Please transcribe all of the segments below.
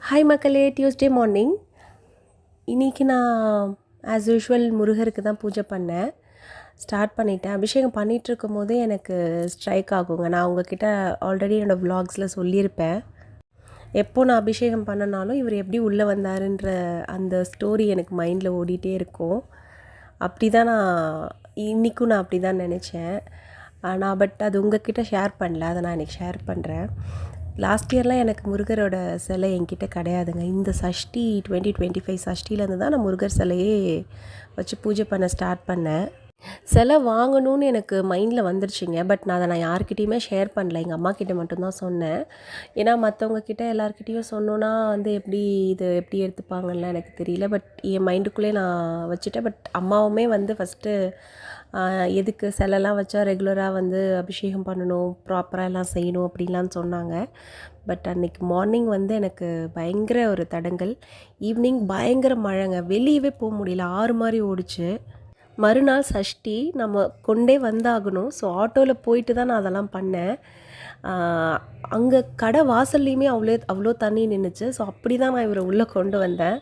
Hi மக்களே, Tuesday morning. இன்றைக்கி நான் ஆஸ் யூஷுவல் முருகருக்கு தான் பூஜை பண்ணேன். ஸ்டார்ட் பண்ணிட்டேன். அபிஷேகம் பண்ணிகிட்ருக்கும் போதே எனக்கு ஸ்ட்ரைக் ஆகுங்க. நான் உங்ககிட்ட ஆல்ரெடி என்னோடய விலாக்ஸில் சொல்லியிருப்பேன். எப்போ நான் அபிஷேகம் பண்ணனாலும் இவர் எப்படி உள்ளே வந்தாருன்ற அந்த ஸ்டோரி எனக்கு மைண்டில் ஓடிட்டே இருக்கும். அப்படி தான் இன்றைக்கும் நான் அப்படி தான் நினச்சேன். பட் அது உங்ககிட்ட ஷேர் பண்ணல. அதை நான் இன்றைக்கி ஷேர் பண்ணுறேன். லாஸ்ட் இயர்லாம் எனக்கு முருகரோட சிலை என்கிட்ட கிடையாதுங்க. இந்த சஷ்டி 2025 சஷ்டிலேருந்து தான் நான் முருகர் சிலையே வச்சு பூஜை பண்ண ஸ்டார்ட் பண்ணேன். சிலை வாங்கணும்னு எனக்கு மைண்டில் வந்துருச்சுங்க. பட் நான் யார்கிட்டையுமே ஷேர் பண்ணல. எங்கள் அம்மாக்கிட்ட மட்டும்தான் சொன்னேன். ஏன்னா மற்றவங்கக்கிட்ட எல்லாருக்கிட்டேயும் சொன்னோன்னா எப்படி எடுத்துப்பாங்கன்னு எனக்கு தெரியல. பட் என் மைண்டுக்குள்ளே நான் வச்சுட்டேன். பட் அம்மாவுமே ஃபஸ்ட்டு எதுக்கு சிலைலாம் வச்சா ரெகுலராக அபிஷேகம் பண்ணணும், ப்ராப்பராக எல்லாம் செய்யணும் அப்படின்லாம் சொன்னாங்க. பட் அன்றைக்கி மார்னிங் எனக்கு பயங்கர ஒரு தடங்கல். ஈவினிங் பயங்கர மழைங்க. வெளியவே போக முடியல. ஆறு மாதிரி ஓடிச்சு. மறுநாள் சஷ்டி நம்ம கொண்டே வந்தாகணும். ஸோ ஆட்டோவில் போயிட்டு தான் நான் அதெல்லாம் பண்ணேன். அங்கே கடை வாசல்லையுமே அவ்வளோ தண்ணி நின்றுச்சு. ஸோ அப்படி தான் நான் இவரை உள்ளே கொண்டு வந்தேன்.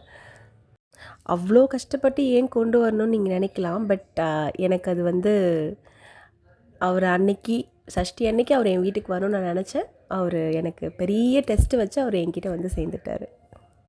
அவ்வளோ கஷ்டப்பட்டு ஏன் கொண்டு வரணும்னு நீங்கள் நினைக்கலாம். பட் எனக்கு அது அவர் அன்னைக்கு சஷ்டி அன்னைக்கு அவர் என் வீட்டுக்கு வரணும்னு நான் நினச்சேன். அவர் எனக்கு பெரிய டெஸ்ட்டு வச்சு அவர் என்கிட்ட சேர்ந்துட்டார்.